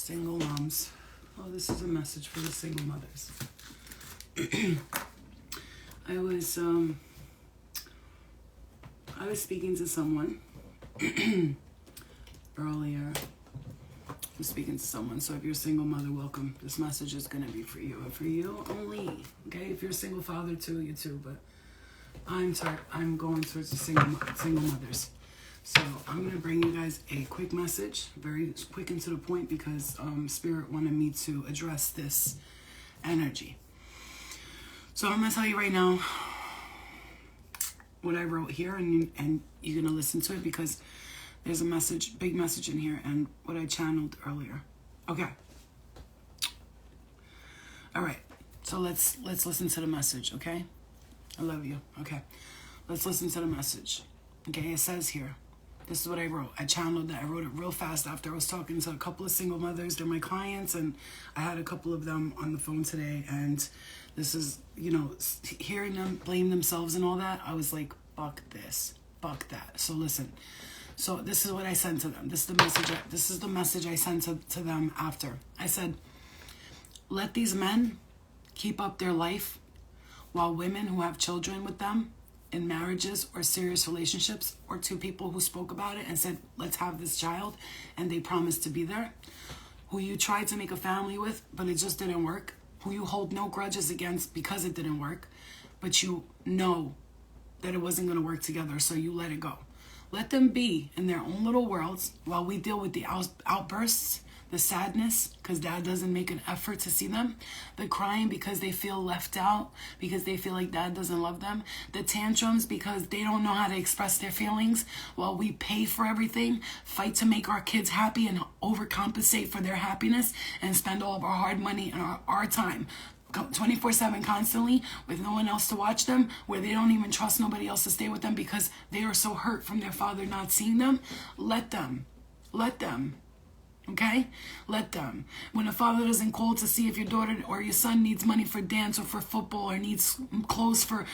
Single moms. Oh, this is a message for the single mothers. I was speaking to someone earlier. I'm speaking to someone, so if you're a single mother, welcome. This message is going to be for you, and for you only. Okay, if you're a single father too, you too. But I'm going towards the single mothers. So I'm going to bring you guys a quick message, very quick and to the point, because Spirit wanted me to address this energy. So I'm going to tell you right now what I wrote here, and you're going to listen to it because there's a message, big message in here, and what I channeled earlier. Okay. All right. So let's listen to the message, okay? I love you. Okay. Let's listen to the message. Okay, it says here. This is what I wrote. I channeled that. I wrote it real fast after I was talking to a couple of single mothers. They're my clients, and I had a couple of them on the phone today. And this is, hearing them blame themselves and all that. I was like, fuck this, fuck that. So listen. So this is what I sent to them. This is the message I sent to them after. I said, let these men keep up their life while women who have children with them in marriages or serious relationships, or two people who spoke about it and said, let's have this child, and they promised to be there, who you tried to make a family with, but it just didn't work, who you hold no grudges against because it didn't work, but you know that it wasn't going to work together, so you let it go. Let them be in their own little worlds while we deal with the outbursts, the sadness because dad doesn't make an effort to see them, the crying because they feel left out, because they feel like dad doesn't love them, the tantrums because they don't know how to express their feelings while we pay for everything, fight to make our kids happy and overcompensate for their happiness and spend all of our hard money and our time 24/7 constantly with no one else to watch them, where they don't even trust nobody else to stay with them because they are so hurt from their father not seeing them. Let them. Okay? Let them. When a father doesn't call to see if your daughter or your son needs money for dance or for football or needs clothes for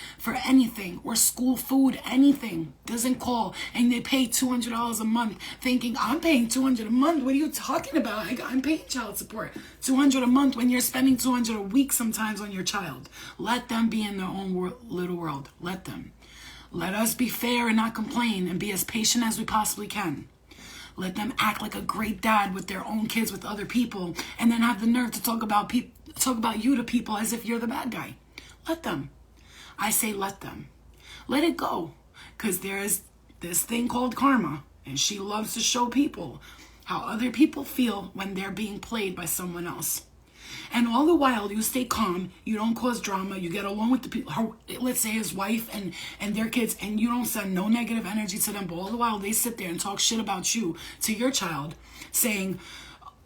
anything or school food, anything, doesn't call, and they pay $200 a month thinking, I'm paying $200 a month? What are you talking about? I'm paying child support. $200 a month when you're spending $200 a week sometimes on your child. Let them be in their own little world. Let them. Let us be fair and not complain and be as patient as we possibly can. Let them act like a great dad with their own kids with other people, and then have the nerve to talk about you to people as if you're the bad guy. Let them. I say let them. Let it go. Because there is this thing called karma, and she loves to show people how other people feel when they're being played by someone else. And all the while, you stay calm, you don't cause drama, you get along with the people, let's say his wife and their kids, and you don't send no negative energy to them, but all the while, they sit there and talk shit about you to your child, saying,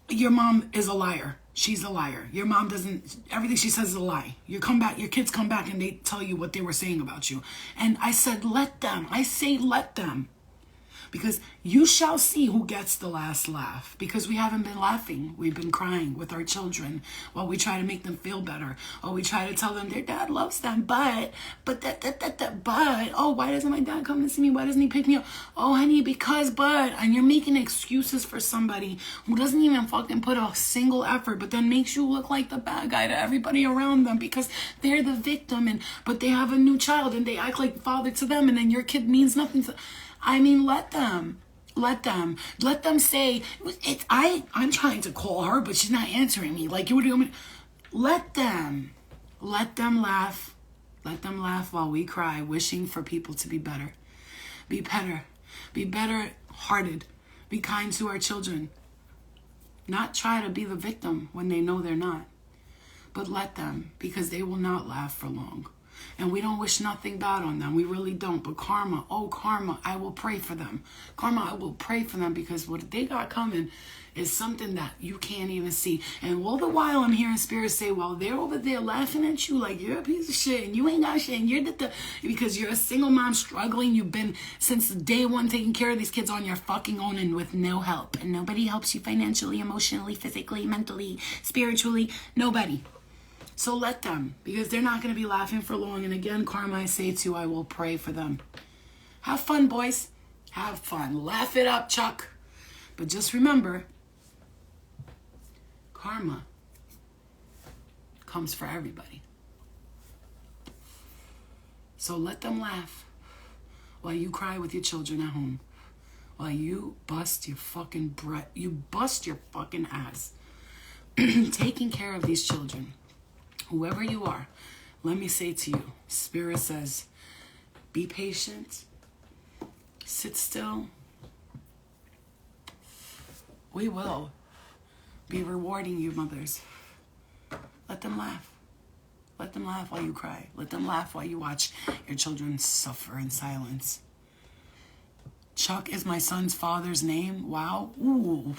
your mom is a liar, she's a liar, your mom doesn't, everything she says is a lie. Your kids come back and they tell you what they were saying about you. And I said, let them. I say let them. Because you shall see who gets the last laugh. Because we haven't been laughing. We've been crying with our children while we try to make them feel better. Or we try to tell them their dad loves them. But, oh, why doesn't my dad come to see me? Why doesn't he pick me up? Oh, honey, because, and you're making excuses for somebody who doesn't even fucking put a single effort, but then makes you look like the bad guy to everybody around them because they're the victim, but they have a new child and they act like father to them, and then your kid means nothing to. I mean, let them. Let them say, I'm trying to call her, but she's not answering me. Like, what do you want me? Let them laugh. Let them laugh while we cry, wishing for people to be better. Be better hearted. Be kind to our children. Not try to be the victim when they know they're not. But let them, because they will not laugh for long. And we don't wish nothing bad on them. We really don't. But karma, I will pray for them. Karma, I will pray for them, because what they got coming is something that you can't even see. And all the while I'm hearing spirits say, well, they're over there laughing at you like you're a piece of shit and you ain't got shit and you're because you're a single mom struggling. You've been since day one taking care of these kids on your fucking own and with no help. And nobody helps you financially, emotionally, physically, mentally, spiritually. Nobody. So let them, because they're not going to be laughing for long. And again, karma, I say to you, I will pray for them. Have fun, boys. Have fun. Laugh it up, Chuck. But just remember, Karma comes for everybody. So let them laugh while you cry with your children at home. While you bust your fucking ass. Taking care of these children. Whoever you are, let me say to you, Spirit says, be patient. Sit still. We will be rewarding you, mothers. Let them laugh. Let them laugh while you cry. Let them laugh while you watch your children suffer in silence. Chuck is my son's father's name. Wow. Ooh.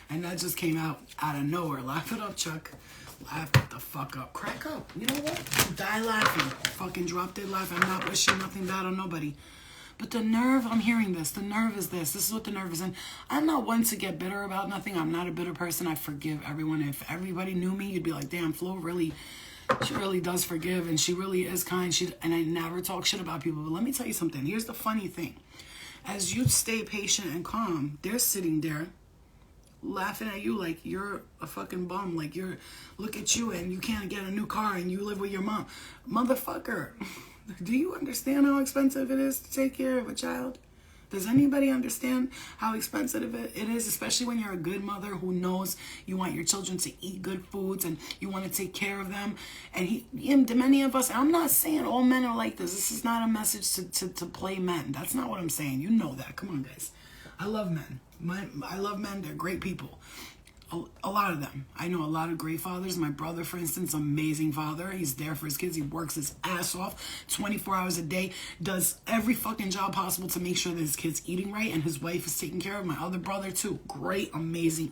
And that just came out of nowhere. Laugh it up, Chuck. Laugh it the fuck up. Crack up. You know what? Die laughing. Fucking drop dead laugh. I'm not wishing nothing bad on nobody. But the nerve, I'm hearing this. The nerve is this. This is what the nerve is. And I'm not one to get bitter about nothing. I'm not a bitter person. I forgive everyone. If everybody knew me, you'd be like, damn, Flo really, she really does forgive. And she really is kind. And I never talk shit about people. But let me tell you something. Here's the funny thing. As you stay patient and calm, they're sitting there laughing at you like you're a fucking bum. Like look at you and you can't get a new car and you live with your mom. Motherfucker. Do you understand how expensive it is to take care of a child? Does anybody understand how expensive it is, especially when you're a good mother who knows you want your children to eat good foods and you want to take care of them? And many of us, I'm not saying all men are like this. This is not a message to play men. That's not what I'm saying. You know that. Come on, guys. I love men. I love men. They're great people. A lot of them. I know a lot of great fathers. My brother, for instance, amazing father. He's there for his kids. He works his ass off 24 hours a day, does every fucking job possible to make sure that his kid's eating right and his wife is taken care of. My other brother, too. Great, amazing,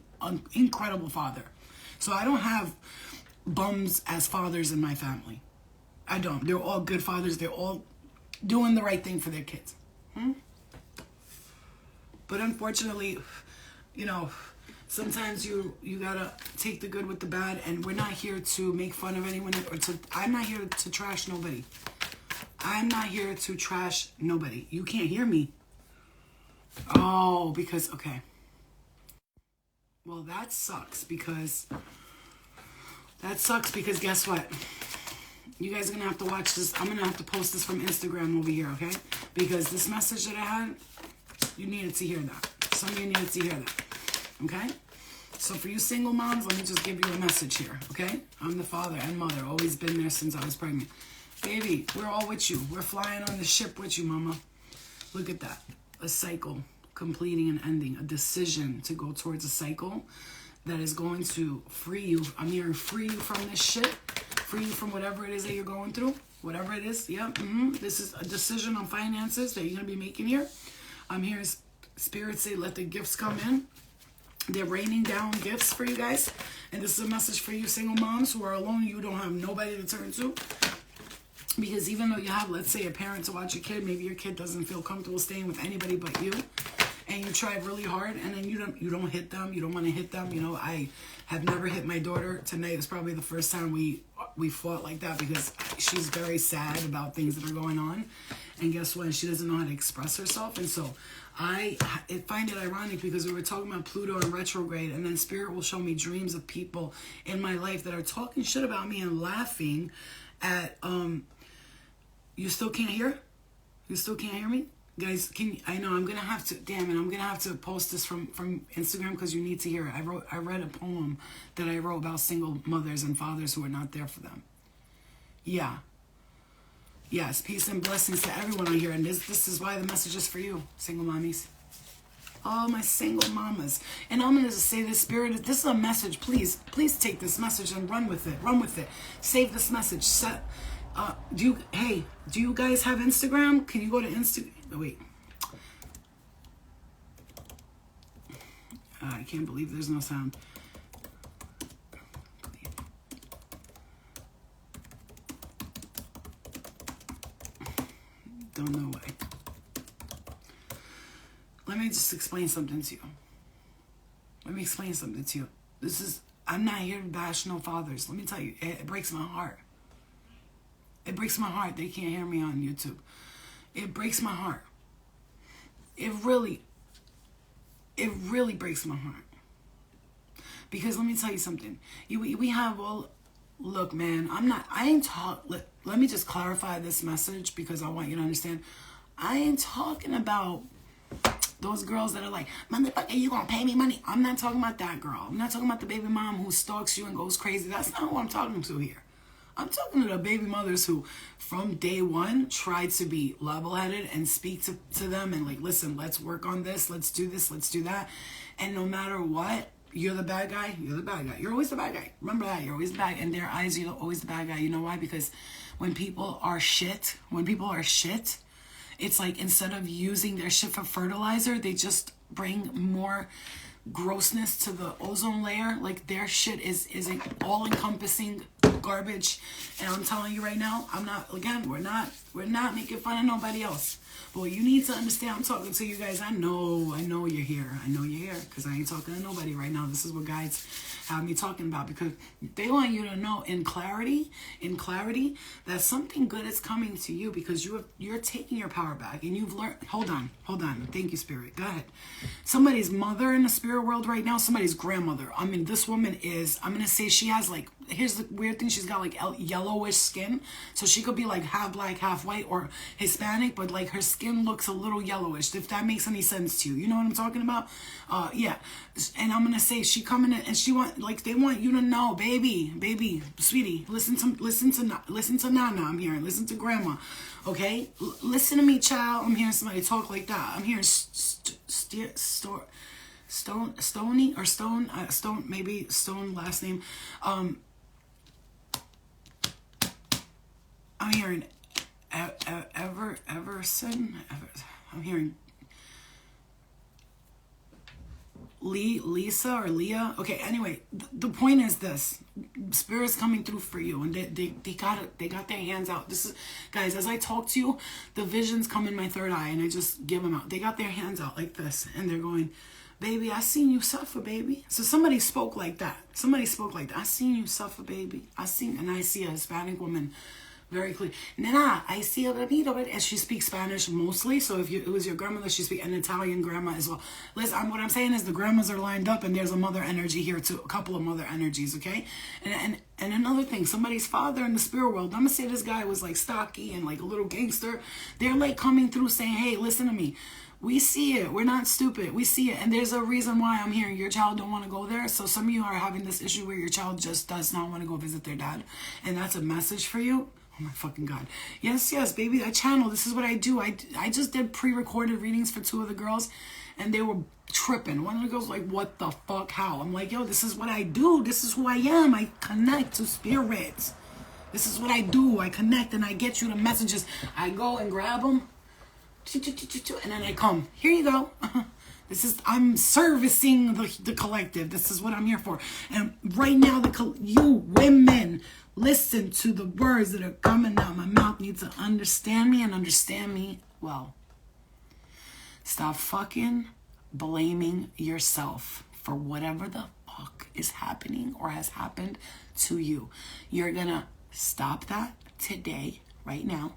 incredible father. So I don't have bums as fathers in my family. I don't. They're all good fathers. They're all doing the right thing for their kids. But unfortunately, you know, sometimes you gotta take the good with the bad, and we're not here to make fun of anyone, I'm not here to trash nobody. I'm not here to trash nobody. You can't hear me. Oh, because, okay. Well, that sucks because guess what? You guys are gonna have to watch this. I'm gonna have to post this from Instagram over here, okay? Because this message that I had, you needed to hear that. Some of you needed to hear that, okay? So for you single moms, let me just give you a message here, okay? I'm the father and mother, always been there since I was pregnant. Baby, we're all with you. We're flying on the ship with you, mama. Look at that. A cycle, completing and ending. A decision to go towards a cycle that is going to free you. I'm here to free you from this shit. Free you from whatever it is that you're going through. Whatever it is, yeah. This is a decision on finances that you're going to be making here. I'm here as Spirit say, let the gifts come in. They're raining down gifts for you guys. And this is a message for you single moms who are alone. You don't have nobody to turn to. Because even though you have, let's say, a parent to watch your kid, maybe your kid doesn't feel comfortable staying with anybody but you. And you tried really hard, and then you don't hit them. You don't want to hit them. You know, I have never hit my daughter. Tonight is probably the first time we fought like that because she's very sad about things that are going on. And guess what? She doesn't know how to express herself. And so I find it ironic because we were talking about Pluto and retrograde, and then Spirit will show me dreams of people in my life that are talking shit about me and laughing at, you still can't hear? You still can't hear me? Guys, I'm going to have to post this from Instagram because you need to hear it. I read a poem that I wrote about single mothers and fathers who are not there for them. Yeah. Yes, peace and blessings to everyone on here. And this is why the message is for you, single mommies. All my single mamas. And I'm going to say this, Spirit, this is a message. Please take this message and run with it. Run with it. Save this message. Do you guys have Instagram? Can you go to Instagram? Oh, wait. I can't believe there's no sound. Don't know why. Let me just explain something to you. I'm not here to bash no fathers. Let me tell you, it breaks my heart. It breaks my heart. They can't hear me on YouTube. It breaks my heart. It really breaks my heart. Because let me tell you something. We have all, look, man, I ain't talk, let me just clarify this message because I want you to understand. I ain't talking about those girls that are like, motherfucker, you gonna pay me money? I'm not talking about that girl. I'm not talking about the baby mom who stalks you and goes crazy. That's not who I'm talking to here. I'm talking to the baby mothers who, from day one, tried to be level-headed and speak to them and like, listen, let's work on this, let's do this, let's do that. And no matter what, you're the bad guy, you're the bad guy. You're always the bad guy. Remember that, you're always the bad guy. In their eyes, you're always the bad guy. You know why? Because when people are shit, it's like instead of using their shit for fertilizer, they just bring more grossness to the ozone layer. Like their shit is an all-encompassing garbage. And I'm telling you right now, we're not making fun of nobody else. But what you need to understand, I'm talking to you guys. I know you're here. I know you're here because I ain't talking to nobody right now. This is what guides have me talking about, because they want you to know in clarity that something good is coming to you, because you're taking your power back and you've learned. Hold on. Thank you, Spirit. Go ahead. Somebody's mother in the spirit world right now, somebody's grandmother. I mean, this woman is, I'm going to say she has like, here's the weird thing, she's got like yellowish skin. So she could be like half black, half white, or Hispanic, but like her skin looks a little yellowish, if that makes any sense to you. You know what I'm talking about? Yeah. And I'm going to say she coming in and she they want you to know, baby, sweetie, listen to Nana. I'm hearing, listen to Grandma. Okay? Listen to me, child. I'm hearing somebody talk like that. I'm hearing Stony or Stone, maybe Stone last name. I'm hearing Everson. I'm hearing Lisa or Leah. Okay, anyway, the point is this: Spirit's coming through for you, and they got their hands out. This is, guys, as I talk to you, the visions come in my third eye, and I just give them out. They got their hands out like this, and they're going, baby, I seen you suffer, baby. So somebody spoke like that. I seen you suffer, baby. I see a Hispanic woman very clear. Nena, I see a bebito, and she speaks Spanish mostly. So if it was your grandmother, she speaks an Italian grandma as well. Listen, what I'm saying is the grandmas are lined up, and there's a mother energy here too, a couple of mother energies, okay? And another thing, somebody's father in the spirit world. I'm gonna say this guy was like stocky and like a little gangster. They're like coming through saying, hey, listen to me. We see it. We're not stupid. We see it. And there's a reason why I'm hearing your child don't want to go there. So some of you are having this issue where your child just does not want to go visit their dad. And that's a message for you. Oh my fucking God. Yes, baby. I channel. This is what I do. I just did pre-recorded readings for 2 of the girls, and they were tripping. One of the girls was like, what the fuck? How? I'm like, yo, this is what I do. This is who I am. I connect to spirits. This is what I do. I connect and I get you the messages. I go and grab them. And then I come. Here you go. I'm servicing the collective. This is what I'm here for. And right now, you women, listen to the words that are coming out my mouth. Need to understand me and understand me well. Stop fucking blaming yourself for whatever the fuck is happening or has happened to you. You're gonna stop that today, right now.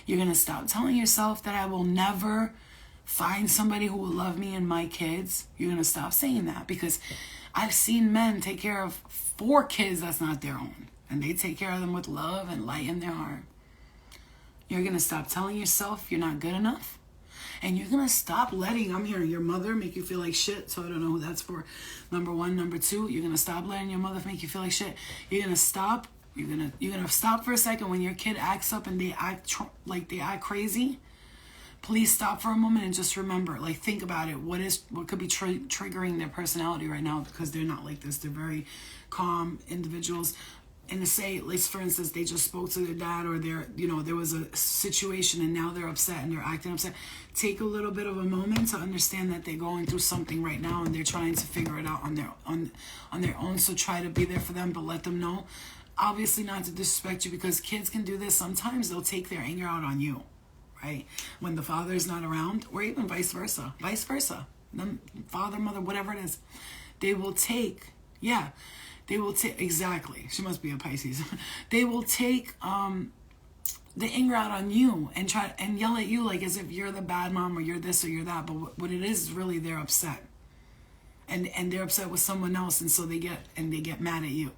You're going to stop telling yourself that I will never find somebody who will love me and my kids. You're going to stop saying that, because I've seen men take care of 4 kids that's not their own, and they take care of them with love and light in their heart. You're going to stop telling yourself you're not good enough, and you're going to stop letting, I'm hearing your mother make you feel like shit, so I don't know who that's for. Number 1. Number 2, you're going to stop letting your mother make you feel like shit. You're going to stop. You're gonna stop for a second when your kid acts up and they act crazy. Please stop for a moment and just remember, like, think about it. What could be triggering their personality right now, because they're not like this. They're very calm individuals. And to say, like, for instance, they just spoke to their dad, or there was a situation and now they're upset and they're acting upset. Take a little bit of a moment to understand that they're going through something right now and they're trying to figure it out on their own. So try to be there for them, but let them know. Obviously not to disrespect you, because kids can do this. Sometimes they'll take their anger out on you, right? When the father is not around, or even vice versa. Father, mother, whatever it is. They will take, exactly. She must be a Pisces. They will take the anger out on you and try and yell at you like as if you're the bad mom or you're this or you're that. But what it is really they're upset. and they're upset with someone else, and so they get mad at you.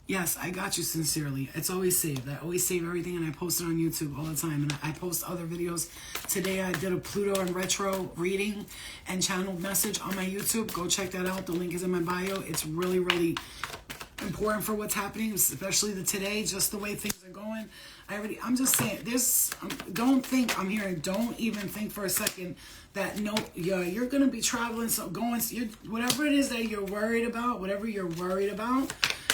Yes, I got you sincerely. It's always saved. I always save everything, and I post it on YouTube all the time. And I post other videos. Today I did a Pluto and retro reading and channeled message on my YouTube. Go check that out. The link is in my bio. It's really, really important for what's happening, especially today, just the way things are going. I'm just saying, don't think, I'm hearing, don't even think for a second that you're going to be traveling, whatever it is that you're worried about,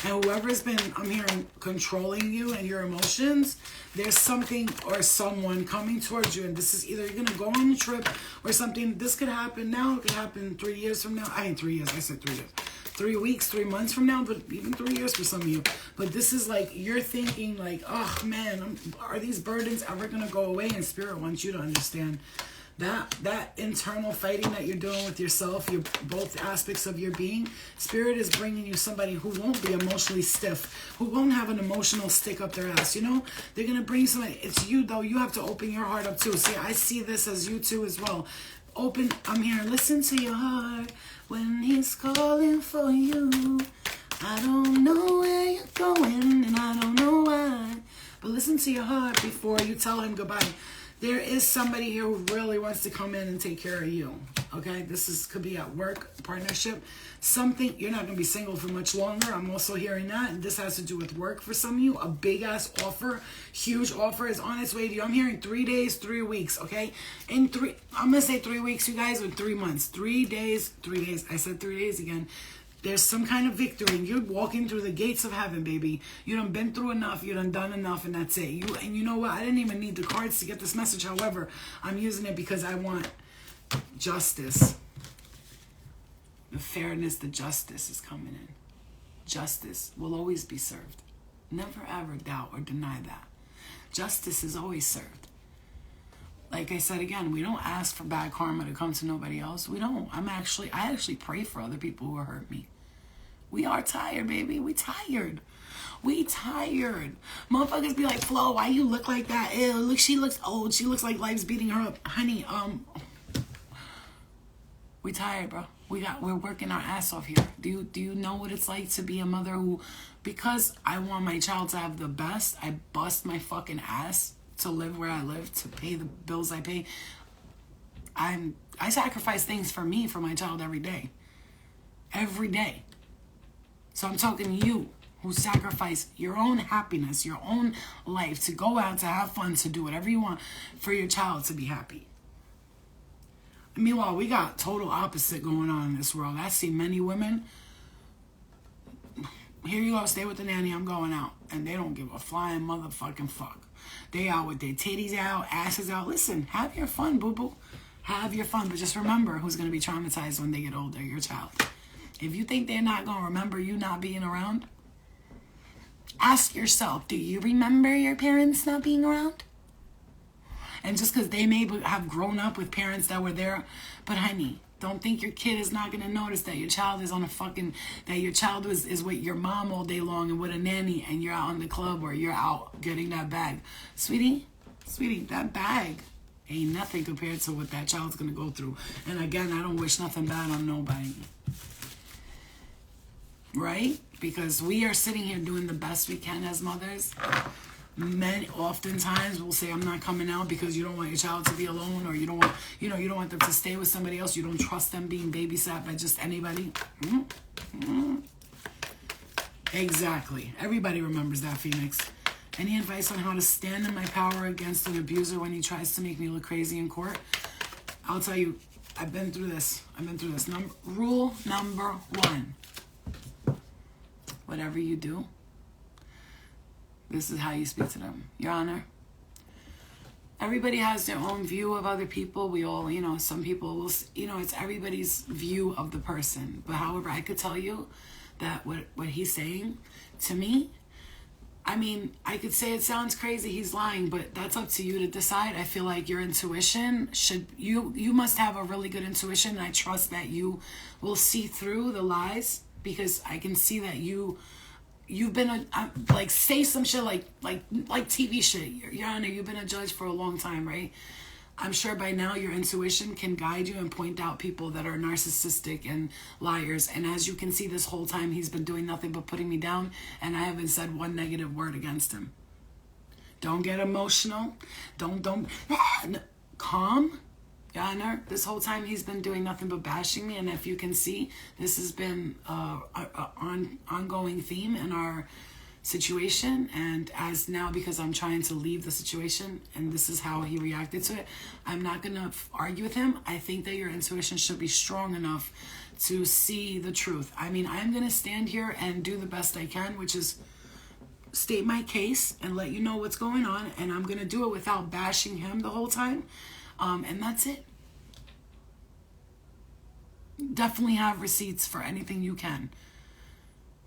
and whoever's been, I'm hearing, controlling you and your emotions, there's something or someone coming towards you, and this is either you're going to go on a trip or something. This could happen now, it could happen 3 years from now. 3 years, I said 3 years. 3 weeks, 3 months from now, but even 3 years for some of you. But this is like, you're thinking like, oh man, are these burdens ever going to go away? And Spirit wants you to understand that internal fighting that you're doing with yourself, both aspects of your being. Spirit is bringing you somebody who won't be emotionally stiff, who won't have an emotional stick up their ass. They're going to bring somebody. It's you though. You have to open your heart up too. See, I see this as you too as well. I'm here. Listen to your heart when he's calling for you. I don't know where you're going and I don't know why, but listen to your heart before you tell him goodbye. There is somebody here who really wants to come in and take care of you. Okay, could be at work, partnership, something. You're not going to be single for much longer. I'm also hearing that, and this has to do with work for some of you. A big ass offer, huge offer is on its way to you. I'm hearing 3 days, 3 weeks. Okay, I'm gonna say 3 weeks, you guys, or 3 months. 3 days, 3 days. I said 3 days again. There's some kind of victory, and you're walking through the gates of heaven, baby. You done been through enough, you done enough, and that's it. And you know what? I didn't even need the cards to get this message. However, I'm using it because I want justice. The fairness, the justice is coming in. Justice will always be served. Never ever doubt or deny that. Justice is always served. Like I said again, we don't ask for bad karma to come to nobody else. We don't. I actually pray for other people who hurt me. We are tired, baby. We tired. Motherfuckers be like, Flo, why you look like that? Ew, look, she looks old. She looks like life's beating her up. Honey, we tired, bro. We're working our ass off here. Do you know what it's like to be a mother who, because I want my child to have the best, I bust my fucking ass to live where I live, to pay the bills I pay. I sacrifice things for me, for my child every day. Every day. So I'm talking to you who sacrifice your own happiness, your own life, to go out, to have fun, to do whatever you want for your child to be happy. Meanwhile, we got total opposite going on in this world. I see many women, here you go, stay with the nanny, I'm going out. And they don't give a flying motherfucking fuck. They out with their titties out, asses out. Listen, have your fun, boo-boo. Have your fun. But just remember who's going to be traumatized when they get older, your child. If you think they're not going to remember you not being around, ask yourself, do you remember your parents not being around? And just because they may have grown up with parents that were there, but honey, don't think your kid is not going to notice that your child is that your child is with your mom all day long and with a nanny, and you're out in the club or you're out getting that bag. Sweetie, that bag ain't nothing compared to what that child's going to go through. And again, I don't wish nothing bad on nobody. Right? Because we are sitting here doing the best we can as mothers. Men oftentimes will say, I'm not coming out because you don't want your child to be alone, or you don't want them to stay with somebody else. You don't trust them being babysat by just anybody. Exactly. Everybody remembers that, Phoenix. Any advice on how to stand in my power against an abuser when he tries to make me look crazy in court? I'll tell you, I've been through this. Rule number 1. Whatever you do, this is how you speak to them. Your Honor, everybody has their own view of other people. We all, some people will, it's everybody's view of the person. But however, I could tell you that what he's saying to me, I could say it sounds crazy, he's lying, but that's up to you to decide. I feel like your intuition you must have a really good intuition, and I trust that you will see through the lies, because I can see that you've been say some shit like TV shit. Your Honor, you've been a judge for a long time, right? I'm sure by now your intuition can guide you and point out people that are narcissistic and liars. And as you can see, this whole time he's been doing nothing but putting me down, and I haven't said one negative word against him. Don't get emotional. Don't calm. Your Honor, this whole time he's been doing nothing but bashing me, and if you can see, this has been an ongoing theme in our situation. And as now, because I'm trying to leave the situation and this is how he reacted to it, I'm not gonna argue with him. I think that your intuition should be strong enough to see the truth. I mean, I'm gonna stand here and do the best I can, which is state my case and let you know what's going on, and I'm gonna do it without bashing him the whole time, and that's it. Definitely have receipts for anything you can.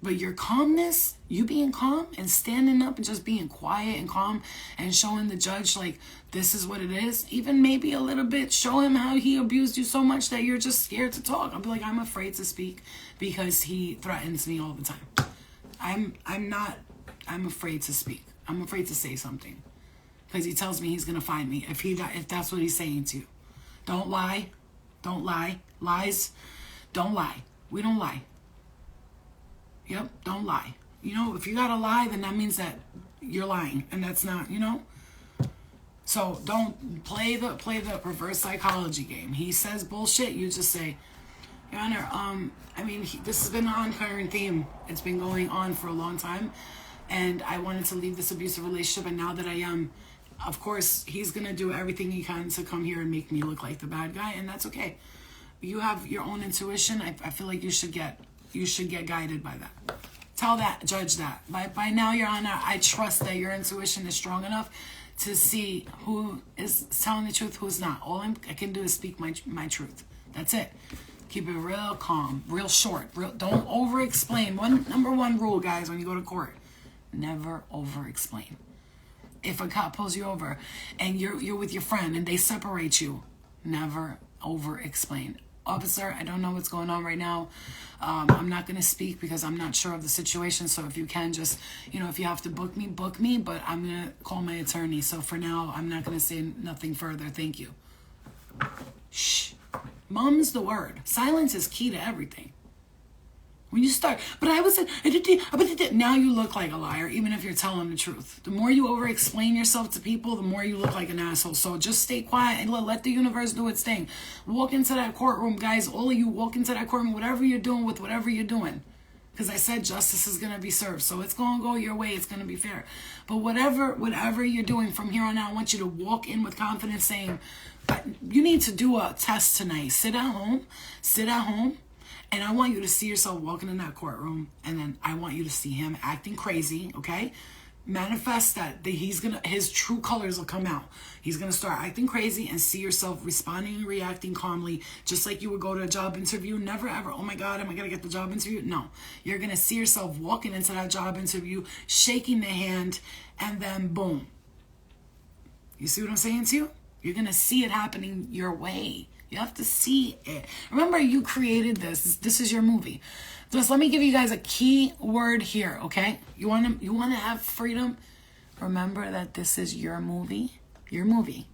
But your calmness, you being calm and standing up and just being quiet and calm and showing the judge, like, this is what it is, even maybe a little bit, show him how he abused you so much that you're just scared to talk. I'll be like, I'm afraid to speak because he threatens me all the time. I'm afraid to speak. I'm afraid to say something because he tells me he's going to find me if that's what he's saying to you. Don't lie. Don't lie. Lies. Don't lie. We don't lie. Yep, don't lie. You know, if you gotta lie, then that means that you're lying, and that's not, you know. So don't play the reverse psychology game. He says bullshit, you just say, Your Honor, I mean, this has been an ongoing theme. It's been going on for a long time, and I wanted to leave this abusive relationship, and now that I am, of course, he's gonna do everything he can to come here and make me look like the bad guy, and that's okay. You have your own intuition. I feel like you should get guided by that. Tell that judge that. By now, Your Honor, I trust that your intuition is strong enough to see who is telling the truth, who's not. All I can do is speak my truth. That's it. Keep it real calm, real short. Don't over-explain. Number one rule, guys, when you go to court, never over-explain. If a cop pulls you over and you're with your friend and they separate you, never over-explain. Officer, I don't know what's going on right now. I'm not going to speak because I'm not sure of the situation. So if you can just, if you have to book me, but I'm going to call my attorney. So for now, I'm not going to say nothing further. Thank you. Shh. Mum's the word. Silence is key to everything. When you start, now you look like a liar, even if you're telling the truth. The more you over-explain yourself to people, the more you look like an asshole. So just stay quiet and let the universe do its thing. Walk into that courtroom, guys. All of you walk into that courtroom, whatever you're doing with whatever you're doing. Because I said justice is going to be served. So it's going to go your way. It's going to be fair. But whatever you're doing from here on out, I want you to walk in with confidence saying, you need to do a test tonight. Sit at home. And I want you to see yourself walking in that courtroom, and then I want you to see him acting crazy, okay? Manifest that his true colors will come out. He's gonna start acting crazy, and see yourself responding and reacting calmly, just like you would go to a job interview. Never ever, oh my God, am I gonna get the job interview? No, you're gonna see yourself walking into that job interview, shaking the hand, and then boom. You see what I'm saying to you? You're gonna see it happening your way. You have to see it. Remember, you created this. This is your movie. Just let me give you guys a key word here, okay? You want to have freedom? Remember that this is your movie. Your movie.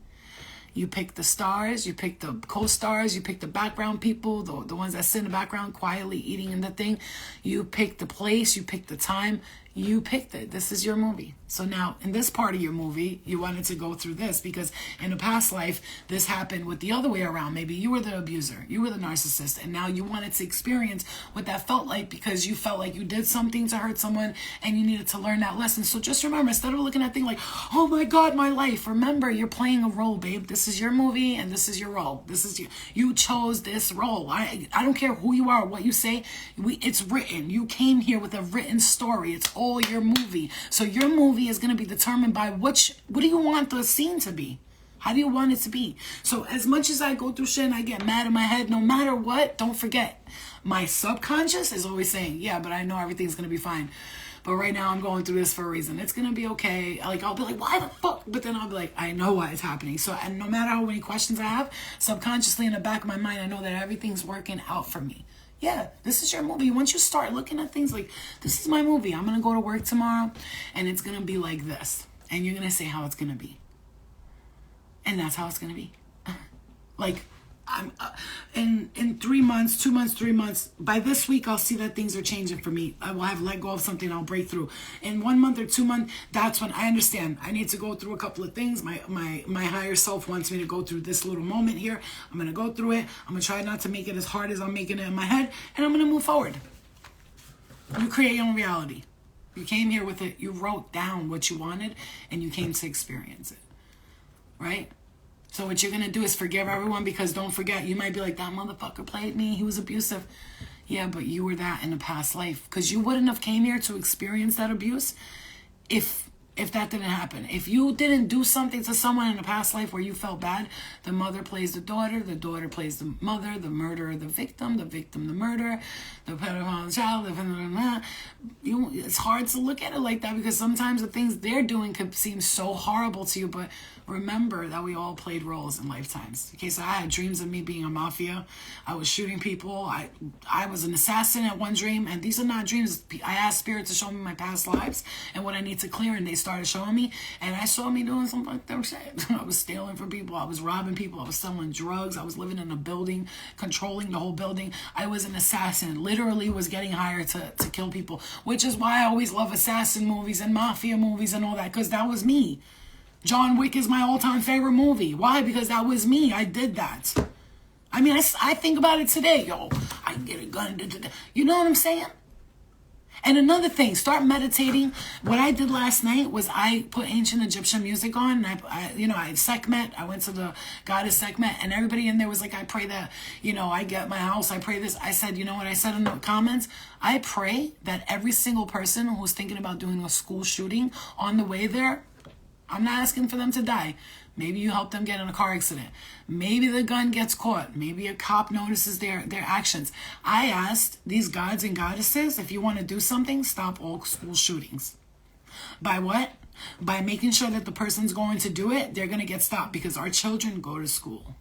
You pick the stars. You pick the co-stars. You pick the background people, the ones that sit in the background quietly eating in the thing. You pick the place. You pick the time. You picked it. This is your movie. So now, in this part of your movie, you wanted to go through this because in a past life, this happened with the other way around. Maybe you were the abuser. You were the narcissist. And now you wanted to experience what that felt like because you felt like you did something to hurt someone and you needed to learn that lesson. So just remember, instead of looking at things like, oh my God, my life, remember, you're playing a role, babe. This is your movie and this is your role. This is you. You chose this role. I don't care who you are or what you say. It's written. You came here with a written story. It's all your movie. So your movie is going to be determined by what do you want the scene to be? How do you want it to be? So as much as I go through shit and I get mad in my head, no matter what, don't forget, my subconscious is always saying, yeah, but I know everything's going to be fine. But right now I'm going through this for a reason. It's going to be okay. Like, I'll be like, why the fuck? But then I'll be like, I know why it's happening. So, and no matter how many questions I have, subconsciously in the back of my mind, I know that everything's working out for me. Yeah, this is your movie. Once you start looking at things like, this is my movie. I'm going to go to work tomorrow and it's going to be like this. And you're going to say how it's going to be. And that's how it's going to be. Like, I'm in 3 months, 2 months, 3 months, by this week I'll see that things are changing for me. I will have let go of something, I'll break through. In 1 month or 2 months, that's when I understand I need to go through a couple of things. My higher self wants me to go through this little moment here. I'm gonna go through it. I'm gonna try not to make it as hard as I'm making it in my head, and I'm gonna move forward. You create your own reality. You came here with it. You wrote down what you wanted, and you came to experience it, right? So what you're going to do is forgive everyone, because don't forget, you might be like, that motherfucker played me. He was abusive. Yeah, but you were that in a past life, because you wouldn't have came here to experience that abuse if that didn't happen. If you didn't do something to someone in a past life where you felt bad, the mother plays the daughter plays the mother, the murderer the victim the murderer, the pedophile child, it's hard to look at it like that, because sometimes the things they're doing could seem so horrible to you, but remember that we all played roles in lifetimes. Okay, so I had dreams of me being a mafia. I was shooting people. I was an assassin at one dream, and these are not dreams. I asked Spirit to show me my past lives and what I need to clear, and they started showing me, and I saw me doing some fucked up shit. I was stealing from people. I was robbing people. I was selling drugs. I was living in a building, controlling the whole building. I was an assassin. Literally was getting hired to kill people, which is why I always love assassin movies and mafia movies and all that, because that was me. John Wick is my all-time favorite movie. Why? Because that was me. I did that. I mean, I think about it today. Yo, I can get a gun. You know what I'm saying? And another thing, start meditating. What I did last night was I put ancient Egyptian music on, and I Sekhmet. I went to the goddess Sekhmet, and everybody in there was like, I pray that, I get my house. I pray this. I said, you know what I said in the comments? I pray that every single person who's thinking about doing a school shooting on the way there, I'm not asking for them to die. Maybe you help them get in a car accident. Maybe the gun gets caught. Maybe a cop notices their actions. I asked these gods and goddesses, if you want to do something, stop all school shootings. By what? By making sure that the person's going to do it, they're going to get stopped, because our children go to school,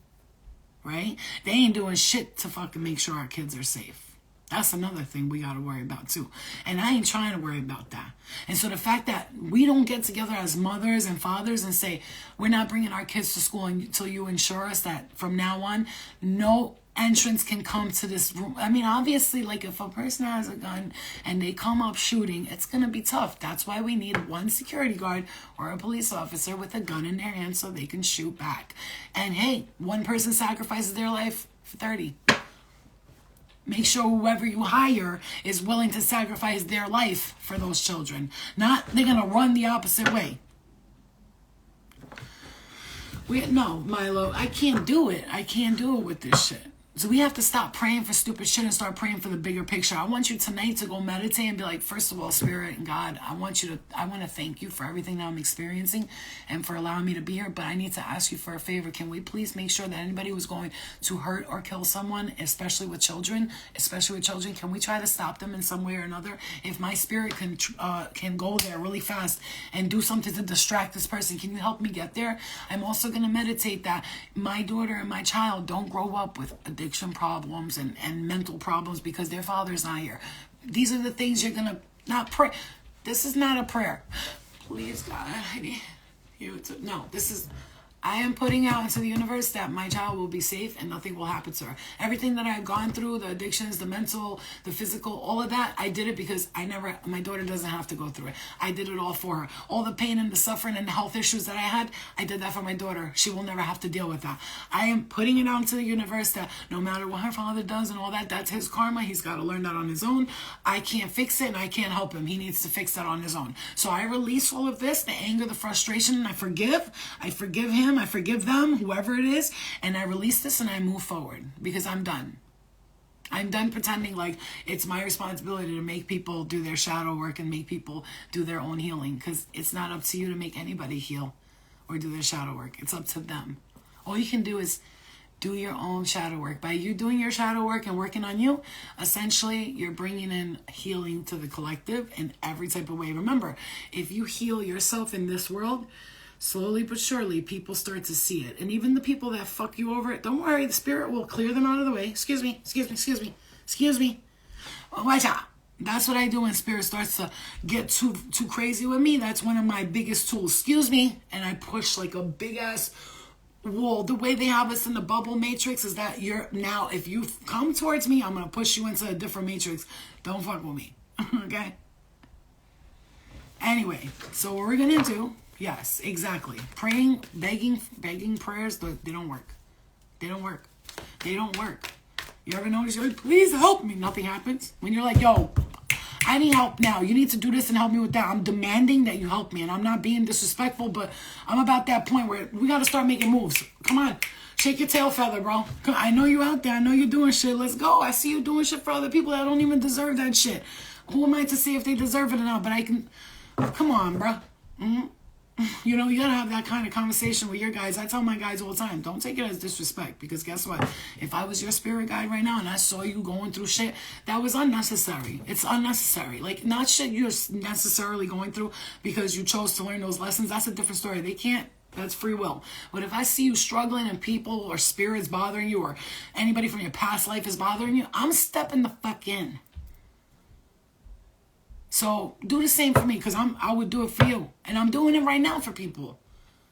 right? They ain't doing shit to fucking make sure our kids are safe. That's another thing we got to worry about too. And I ain't trying to worry about that. And so the fact that we don't get together as mothers and fathers and say, we're not bringing our kids to school until you ensure us that from now on, no entrance can come to this room. I mean, obviously, like if a person has a gun and they come up shooting, it's going to be tough. That's why we need one security guard or a police officer with a gun in their hand so they can shoot back. And hey, one person sacrifices their life for 30. Make sure whoever you hire is willing to sacrifice their life for those children. Not they're going to run the opposite way. No, Milo, I can't do it. I can't do it with this shit. So we have to stop praying for stupid shit and start praying for the bigger picture. I want you tonight to go meditate and be like, first of all, Spirit and God, I want to thank you for everything that I'm experiencing and for allowing me to be here. But I need to ask you for a favor. Can we please make sure that anybody who's going to hurt or kill someone, especially with children, can we try to stop them in some way or another? If my spirit can go there really fast and do something to distract this person, can you help me get there? I'm also going to meditate that my daughter and my child don't grow up with addiction problems and mental problems because their father's not here. These are the things you're going to not pray. This is not a prayer. Please, God, I need you to... No, this is... I am putting out into the universe that my child will be safe and nothing will happen to her. Everything that I've gone through, the addictions, the mental, the physical, all of that, I did it because my daughter doesn't have to go through it. I did it all for her. All the pain and the suffering and the health issues that I had, I did that for my daughter. She will never have to deal with that. I am putting it out into the universe that no matter what her father does and all that, that's his karma. He's got to learn that on his own. I can't fix it and I can't help him. He needs to fix that on his own. So I release all of this, the anger, the frustration, and I forgive. I forgive him. I forgive them, whoever it is, and I release this and I move forward because I'm done. I'm done pretending like it's my responsibility to make people do their shadow work and make people do their own healing, because it's not up to you to make anybody heal or do their shadow work. It's up to them. All you can do is do your own shadow work. By you doing your shadow work and working on you, essentially you're bringing in healing to the collective in every type of way. Remember, if you heal yourself in this world, slowly but surely, people start to see it. And even the people that fuck you over, don't worry, the spirit will clear them out of the way. Excuse me. Oh, watch out. That's what I do when spirit starts to get too crazy with me. That's one of my biggest tools. Excuse me. And I push like a big ass Well, the way they have us in the bubble matrix is that you're now, if you come towards me, I'm going to push you into a different matrix. Don't fuck with me. Okay? Anyway, so what we're going to do, yes, exactly. Praying, begging prayers, they don't work. They don't work. They don't work. You ever notice, you're like, please help me. Nothing happens. When you're like, yo, I need help now. You need to do this and help me with that. I'm demanding that you help me. And I'm not being disrespectful, but I'm about that point where we got to start making moves. Come on. Shake your tail feather, bro. I know you out there. I know you're doing shit. Let's go. I see you doing shit for other people that don't even deserve that shit. Who am I to see if they deserve it or not? But I can... Come on, bro. You know, you gotta have that kind of conversation with your guys. I tell my guys all the time, don't take it as disrespect, because guess what? If I was your spirit guide right now and I saw you going through shit, that was unnecessary. It's unnecessary. Like, not shit you're necessarily going through because you chose to learn those lessons. That's a different story. They can't. That's free will. But if I see you struggling and people or spirits bothering you or anybody from your past life is bothering you, I'm stepping the fuck in. So do the same for me, because I would do it for you. And I'm doing it right now for people.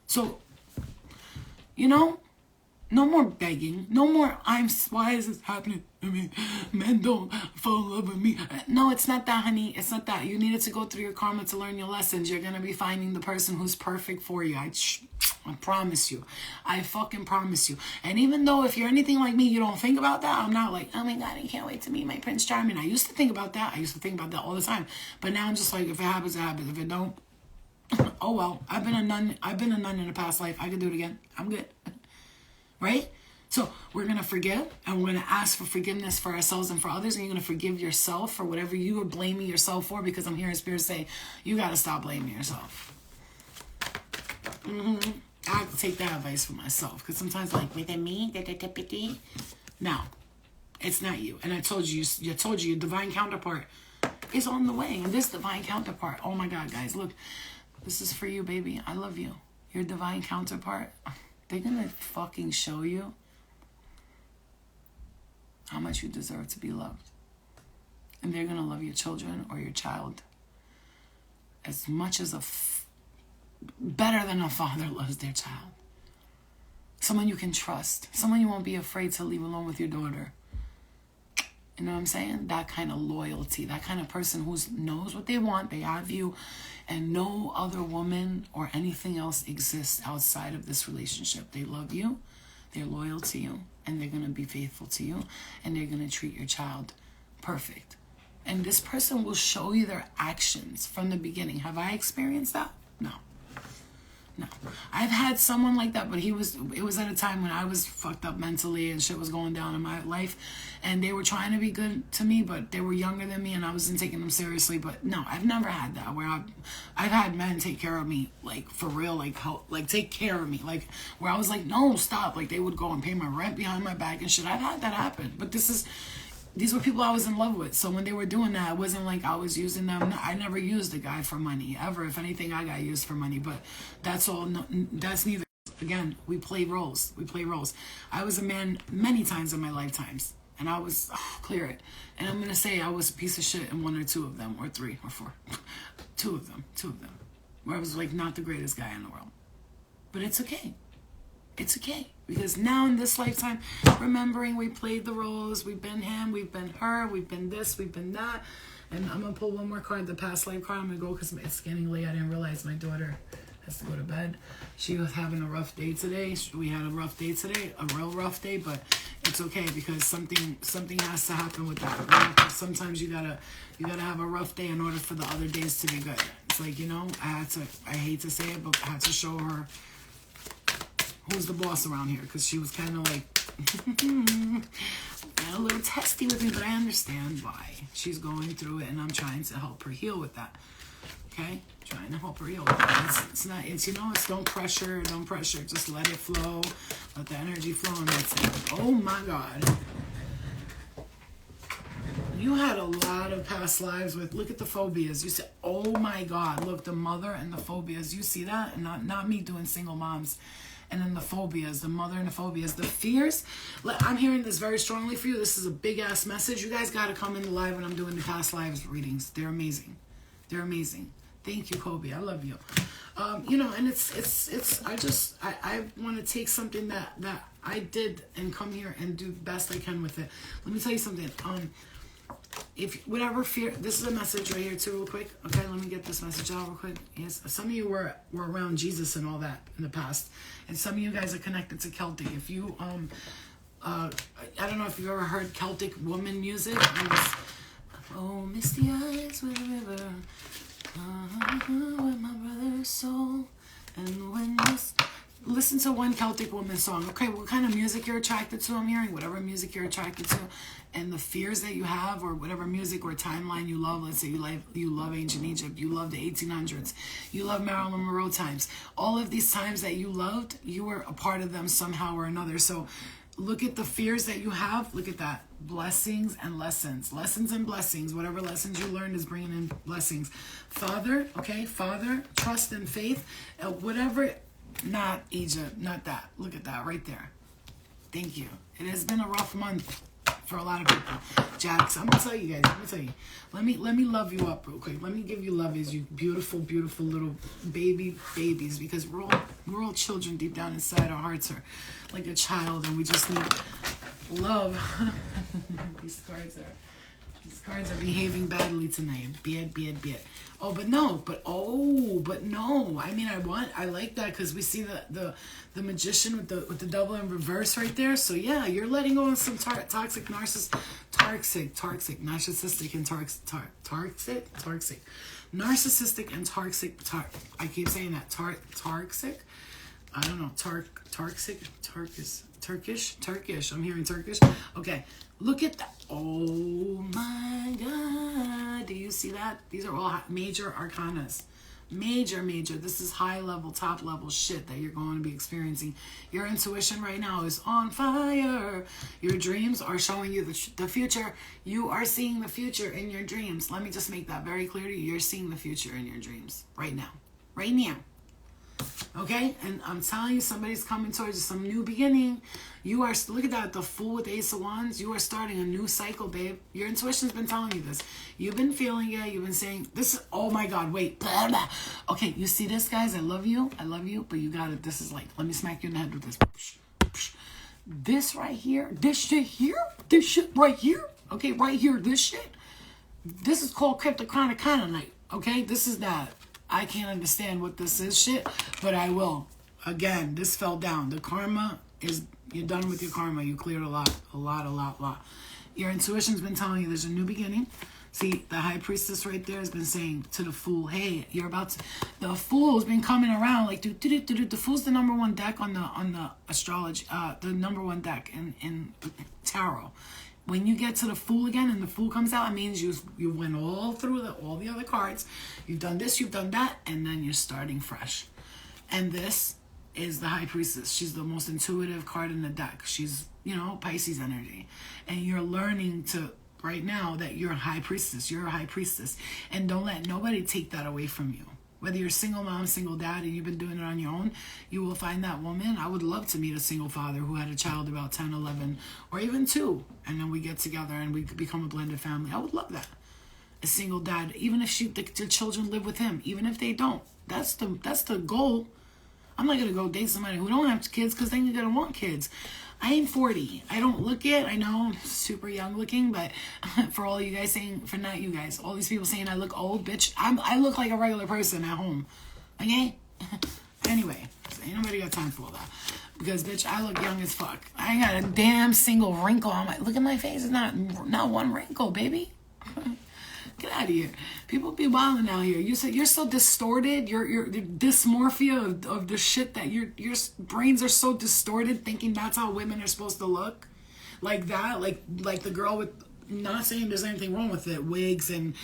So, you know, no more begging. No more, why is this happening to me? Men don't fall in love with me. No, it's not that, honey. It's not that. You needed to go through your karma to learn your lessons. You're going to be finding the person who's perfect for you. I promise you. I fucking promise you. And even though if you're anything like me, you don't think about that. I'm not like, oh my God, I can't wait to meet my Prince Charming. I used to think about that. I used to think about that all the time. But now I'm just like, if it happens, it happens. If it don't, oh well. I've been a nun in a past life. I can do it again. I'm good. Right? So we're going to forgive, and we're going to ask for forgiveness for ourselves and for others. And you're going to forgive yourself for whatever you are blaming yourself for, because I'm hearing Spirit say, you got to stop blaming yourself. I have to take that advice for myself, because sometimes like, with me, no, it's not you. And I told you, your divine counterpart is on the way. And this divine counterpart, oh my God, guys, look, this is for you, baby. I love you. Your divine counterpart, they're going to fucking show you how much you deserve to be loved. And they're going to love your children or your child as much as better than a father loves their child. Someone you can trust. Someone you won't be afraid to leave alone with your daughter. You know what I'm saying? That kind of loyalty. That kind of person who knows what they want. They have you. And no other woman or anything else exists outside of this relationship. They love you. They're loyal to you. And they're going to be faithful to you. And they're going to treat your child perfect. And this person will show you their actions from the beginning. Have I experienced that? No. I've had someone like that, but it was at a time when I was fucked up mentally and shit was going down in my life, and they were trying to be good to me, but they were younger than me and I wasn't taking them seriously. But no, I've never had that where I've had men take care of me, like for real, like help, like take care of me, like where I was like, no, stop, like they would go and pay my rent behind my back and shit. I've had that happen, but these were people I was in love with. So when they were doing that, it wasn't like I was using them. I never used a guy for money, ever. If anything, I got used for money. But that's all. No, that's neither. Again, we play roles. I was a man many times in my lifetimes. And I was, clear it. And I'm going to say I was a piece of shit in one or two of them, or three or four. Two of them. Where I was like not the greatest guy in the world. But it's okay. It's okay, because now in this lifetime, remembering we played the roles, we've been him, we've been her, we've been this, we've been that. And I'm going to pull one more card, the past life card. I'm going to go because it's getting late. I didn't realize my daughter has to go to bed. She was having a rough day today. We had a rough day today, a real rough day, but it's okay because something has to happen with that. Right? Sometimes you gotta have a rough day in order for the other days to be good. It's like, you know, I hate to say it, but I had to show her who's the boss around here, because she was kind of like a little testy with me, but I understand why. She's going through it, and I'm trying to help her heal with that. Okay? Trying to help her heal with that. It's don't pressure, just let it flow, let the energy flow, and that's it. Oh my God. You had a lot of past lives with, look at the phobias. You said, oh my God, look, the mother and the phobias. You see that? And not me doing single moms. And then the phobias, the mother and the phobias, the fears. I'm hearing this very strongly for you. This is a big ass message. You guys got to come in live when I'm doing the past lives readings. They're amazing. Thank you, Kobe. I love you. You know, and I want to take something that I did and come here and do the best I can with it. Let me tell you something. If whatever fear, this is a message right here too, real quick. Okay, let me get this message out real quick. Yes, some of you were around Jesus and all that in the past, and some of you guys are connected to Celtic. If you I don't know if you've ever heard Celtic woman music. Oh, misty eyes with a river, with my brother's soul, and when this. Listen to one Celtic woman song. Okay, what kind of music you're attracted to, I'm hearing. Whatever music you're attracted to. And the fears that you have, or whatever music or timeline you love. Let's say you love ancient Egypt. You love the 1800s. You love Marilyn Monroe times. All of these times that you loved, you were a part of them somehow or another. So look at the fears that you have. Look at that. Blessings and lessons. Lessons and blessings. Whatever lessons you learned is bringing in blessings. Father, okay? Father, trust and faith. Whatever... Not Egypt, not that. Look at that right there. Thank you. It has been a rough month for a lot of people. Jax, I'm gonna tell you guys. Let me love you up real quick. Let me give you love as you beautiful, beautiful little babies, because we're all children deep down inside. Our hearts are like a child, and we just need love. These cards are behaving badly tonight. Be it. Oh, but no. I mean, I like that, because we see the magician with the double in reverse right there. So yeah, you're letting go of some toxic, narcissistic and narcissistic and toxic. I keep saying that toxic. I don't know. Turkish. I'm hearing Turkish. Okay, look at that. Oh my God. Do you see that? These are all major arcanas. Major. This is high level, top level shit that you're going to be experiencing. Your intuition right now is on fire. Your dreams are showing you the future. You are seeing the future in your dreams. Let me just make that very clear to you. You're seeing the future in your dreams right now. Okay, and I'm telling you, somebody's coming towards you, some new beginning. You are, look at that, the Fool with the Ace of Wands. You are starting a new cycle, babe. Your intuition's been telling you this. You've been feeling it. You've been saying this. Oh my God, wait. Blah, blah. Okay, you see this, guys? I love you, but you got it. This is like, let me smack you in the head with this. This right here, this shit right here. Okay, right here, this shit. This is called Cryptochronicana. Okay, this is that. I can't understand what this is shit, but I will. Again, this fell down. The karma is, you're done with your karma. You cleared a lot. Your intuition's been telling you there's a new beginning. See, the High Priestess right there has been saying to the Fool, hey, you're about to... The Fool's been coming around like... The Fool's the number one deck on the astrology, the number one deck in tarot. When you get to the Fool again and the Fool comes out, it means you went all through all the other cards. You've done this, you've done that, and then you're starting fresh. And this is the High Priestess. She's the most intuitive card in the deck. She's, Pisces energy. And you're learning to, right now, that you're a High Priestess. You're a High Priestess. And don't let nobody take that away from you. Whether you're single mom, single dad, and you've been doing it on your own, you will find that woman. I would love to meet a single father who had a child about 10, 11, or even 2. And then we get together and we become a blended family. I would love that. A single dad, even if the children live with him, even if they don't. That's the goal. I'm not going to go date somebody who don't have kids, because then you're going to want kids. I ain't 40. I don't look it. I know I'm super young looking, but for all you guys saying, for not you guys, all these people saying I look old, bitch, I look like a regular person at home. Okay? Anyway, ain't nobody got time for all that. Because, bitch, I look young as fuck. I ain't got a damn single wrinkle on my... Look at my face. It's not one wrinkle, baby. Get out of here. People be wilding out here. You're so distorted. Your dysmorphia of the shit that your brains are so distorted, thinking that's how women are supposed to look. Like that. Like the girl with, not saying there's anything wrong with it, wigs and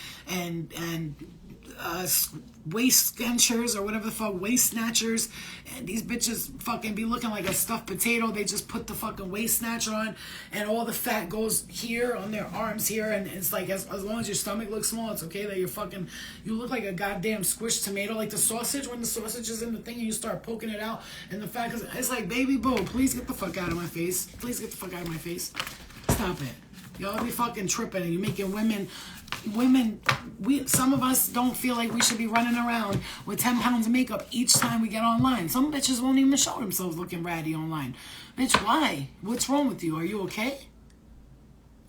waist scrunchers or whatever the fuck, waist snatchers, and these bitches fucking be looking like a stuffed potato. They just put the fucking waist snatcher on and all the fat goes here on their arms here, and it's like as long as your stomach looks small, it's okay that you look like a goddamn squished tomato, like the sausage when the sausage is in the thing and you start poking it out, and the fat, cause it's like, baby boo, please get the fuck out of my face. Please get the fuck out of my face. Stop it. Y'all be fucking tripping and you're making women Women, some of us don't feel like we should be running around with 10 pounds of makeup each time we get online. Some bitches won't even show themselves looking ratty online. Bitch, why? What's wrong with you? Are you okay?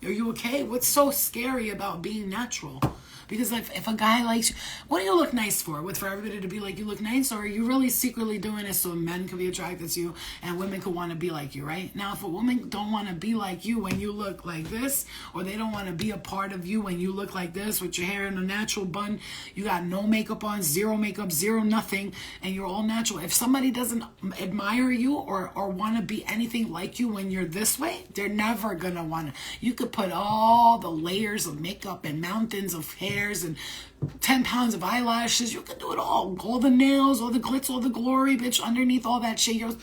Are you okay? What's so scary about being natural? Because if a guy likes you, what do you look nice for? For everybody to be like, you look nice? Or are you really secretly doing it so men can be attracted to you and women could want to be like you, right? Now, if a woman don't want to be like you when you look like this, or they don't want to be a part of you when you look like this with your hair in a natural bun, you got no makeup on, zero makeup, zero nothing, and you're all natural. If somebody doesn't admire you or want to be anything like you when you're this way, they're never going to want to. You could put all the layers of makeup and mountains of hair and 10 pounds of eyelashes. You can do it all. All the nails, all the glitz, all the glory, bitch. Underneath all that shit, your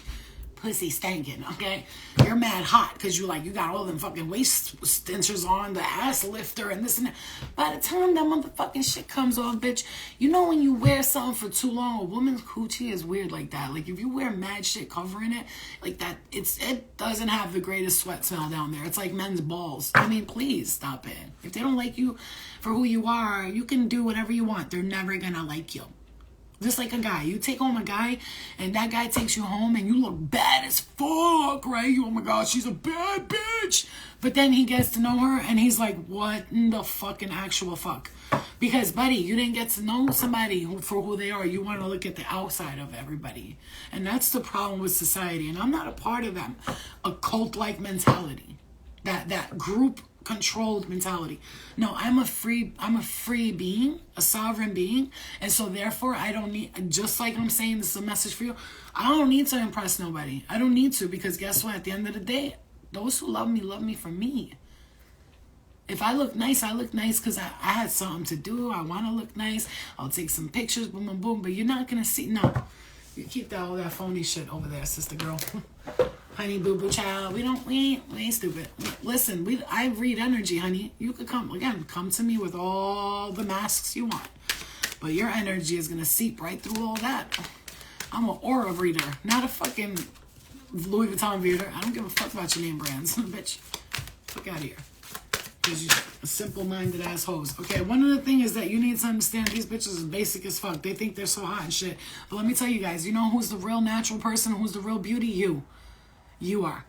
pussy stankin', okay? You're mad hot because you got all them fucking waist extensors on, the ass lifter, and this and that. By the time that motherfucking shit comes off, bitch, you know when you wear something for too long, a woman's coochie is weird like that. Like, if you wear mad shit covering it, like that, it doesn't have the greatest sweat smell down there. It's like men's balls. I mean, please stop it. If they don't like you for who you are, you can do whatever you want. They're never gonna like you. Just like a guy. You take home a guy, and that guy takes you home, and you look bad as fuck, right? Oh my God, she's a bad bitch. But then he gets to know her, and he's like, what in the fucking actual fuck? Because, buddy, you didn't get to know somebody for who they are. You want to look at the outside of everybody. And that's the problem with society. And I'm not a part of that. A cult-like mentality. That group controlled mentality. No, I'm a free being, a sovereign being, and so therefore I don't need, just like I'm saying this is a message for you, I don't need to impress nobody. I don't need to, because guess what? At the end of the day, those who love me for me. If I look nice, I look nice because I had something to do. I want to look nice. I'll take some pictures, boom, boom, boom, but you're not going to see, no. You keep all that phony shit over there, sister girl. Honey, boo-boo child. We ain't stupid. Listen, I read energy, honey. You could come to me with all the masks you want. But your energy is going to seep right through all that. I'm an aura reader, not a fucking Louis Vuitton reader. I don't give a fuck about your name brands. Bitch, fuck out of here. Because you're a simple-minded ass hoes. Okay, one of the things is that you need to understand, these bitches is basic as fuck. They think they're so hot and shit. But let me tell you guys, you know who's the real natural person? Who's the real beauty? You are.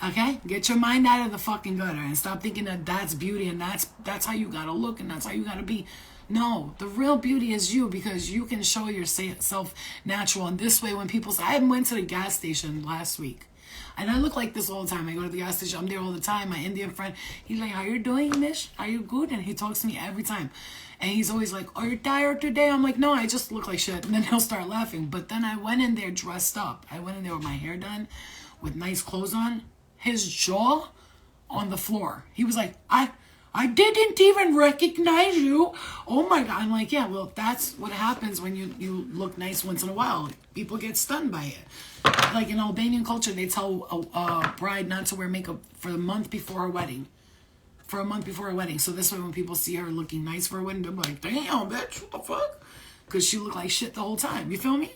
Okay? Get your mind out of the fucking gutter and stop thinking that that's beauty and that's how you gotta look and that's how you gotta be. No, the real beauty is you, because you can show yourself natural. And this way, when people say, I went to the gas station last week. And I look like this all the time. I go to the gas station. I'm there all the time. My Indian friend, he's like, how you doing, miss? Are you good? And he talks to me every time. And he's always like, are you tired today? I'm like, no, I just look like shit. And then he'll start laughing. But then I went in there dressed up. I went in there with my hair done, with nice clothes on. His jaw on the floor. He was like, I didn't even recognize you. Oh my God. I'm like, yeah, well, that's what happens when you look nice once in a while. People get stunned by it. Like in Albanian culture, they tell a bride not to wear makeup for the month before her wedding. For a month before her wedding. So this way, when people see her looking nice for her wedding, they're like, damn, bitch, what the fuck? Because she looked like shit the whole time. You feel me?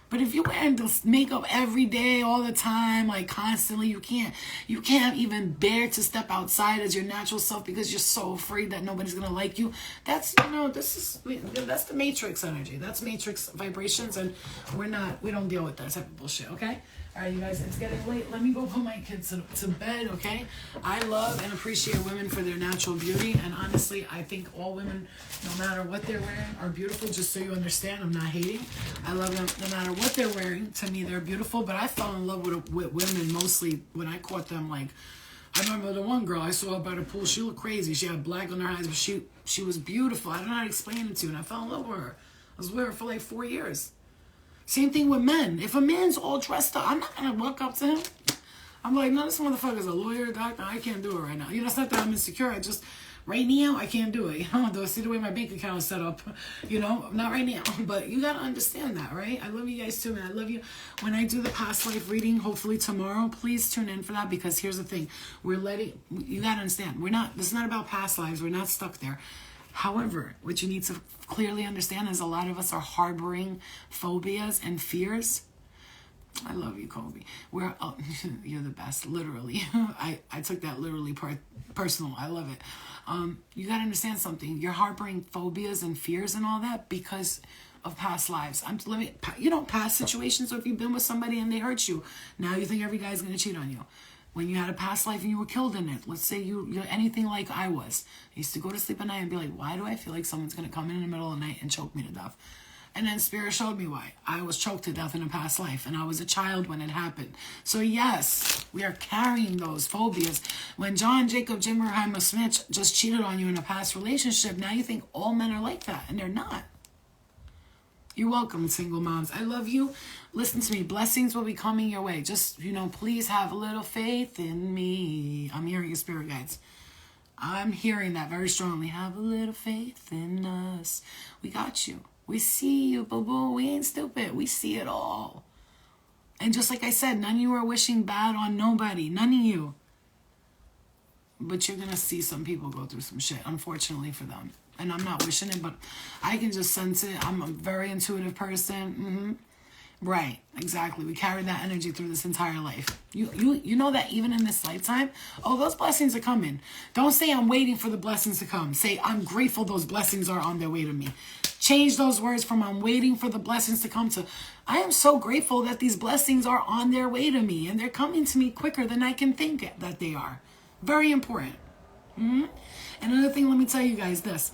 But if you're wearing this makeup every day, all the time, like constantly, you can't even bear to step outside as your natural self because you're so afraid that nobody's gonna like you. That's, that's the Matrix energy. That's Matrix vibrations, and we don't deal with that type of bullshit, okay? All right, you guys, it's getting late. Let me go put my kids to bed, okay? I love and appreciate women for their natural beauty, and honestly, I think all women, no matter what they're wearing, are beautiful, just so you understand. I'm not hating. I love them no matter what they're wearing. To me, they're beautiful, but I fell in love with women mostly when I caught them. Like, I remember the one girl I saw by the pool. She looked crazy. She had black on her eyes, but she was beautiful. I don't know how to explain it to you, and I fell in love with her. I was with her for like 4 years. Same thing with men. If a man's all dressed up, I'm not going to walk up to him. I'm like, no, this motherfucker's a lawyer, doctor. I can't do it right now. It's not that I'm insecure. I just, right now, I can't do it. Do I see the way my bank account is set up? Not right now. But you got to understand that, right? I love you guys too, man. I love you. When I do the past life reading, hopefully tomorrow, please tune in for that, because here's the thing. You got to understand, this is not about past lives. We're not stuck there. However, what you need to clearly understand is a lot of us are harboring phobias and fears. I love you, Kobe. You're the best, literally. I took that literally part personal. I love it. You got to understand something. You're harboring phobias and fears and all that because of past lives. Past situations. So if you've been with somebody and they hurt you, now you think every guy's going to cheat on you. When you had a past life and you were killed in it, let's say you're anything like I was. I used to go to sleep at night and be like, why do I feel like someone's going to come in the middle of the night and choke me to death? And then Spirit showed me why. I was choked to death in a past life, and I was a child when it happened. So yes, we are carrying those phobias. When John Jacob Jingleheimer Smith just cheated on you in a past relationship, now you think all men are like that, and they're not. You're welcome, single moms. I love you. Listen to me. Blessings will be coming your way. Just, please have a little faith in me. I'm hearing your spirit guides. I'm hearing that very strongly. Have a little faith in us. We got you. We see you, boo-boo. We ain't stupid. We see it all. And just like I said, none of you are wishing bad on nobody. None of you. But you're going to see some people go through some shit, unfortunately for them. And I'm not wishing it, but I can just sense it. I'm a very intuitive person. Right, exactly. We carry that energy through this entire life. You know that even in this lifetime, those blessings are coming. Don't say I'm waiting for the blessings to come. Say I'm grateful those blessings are on their way to me. Change those words from I'm waiting for the blessings to come to I am so grateful that these blessings are on their way to me and they're coming to me quicker than I can think that they are. Very important. And another thing, let me tell you guys this.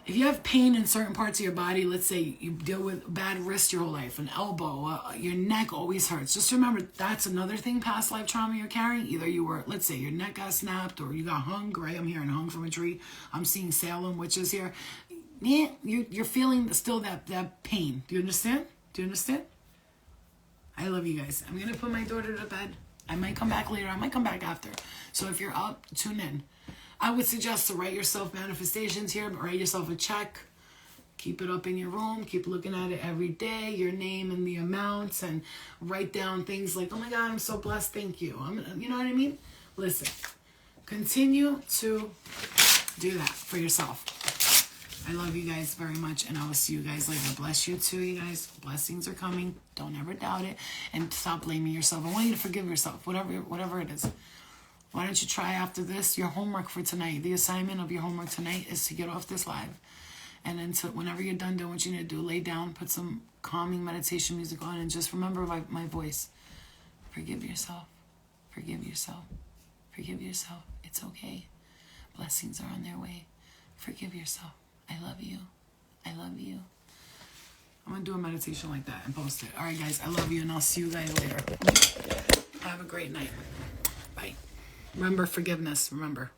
If you have pain in certain parts of your body, let's say you deal with bad wrist your whole life, an elbow, your neck always hurts. Just remember, that's another thing, past life trauma you're carrying. Either you were, let's say your neck got snapped or you got hung, right? I'm hearing hung from a tree. I'm seeing Salem witches here. Yeah, you're feeling still that pain. Do you understand? I love you guys. I'm going to put my daughter to bed. I might come back later. I might come back after. So if you're up, tune in. I would suggest to write yourself manifestations here, but write yourself a check. Keep it up in your room. Keep looking at it every day, your name and the amounts, and write down things like, oh my God, I'm so blessed, thank you. You know what I mean? Listen, continue to do that for yourself. I love you guys very much, and I will see you guys later. Bless you too, you guys. Blessings are coming. Don't ever doubt it, and stop blaming yourself. I want you to forgive yourself, whatever it is. Why don't you try after this your homework for tonight? The assignment of your homework tonight is to get off this live. And then whenever you're done doing what you need to do, lay down, put some calming meditation music on, and just remember my voice. Forgive yourself. Forgive yourself. Forgive yourself. It's okay. Blessings are on their way. Forgive yourself. I love you. I love you. I'm going to do a meditation like that and post it. All right, guys. I love you, and I'll see you guys later. Have a great night. Bye. Remember forgiveness. Remember.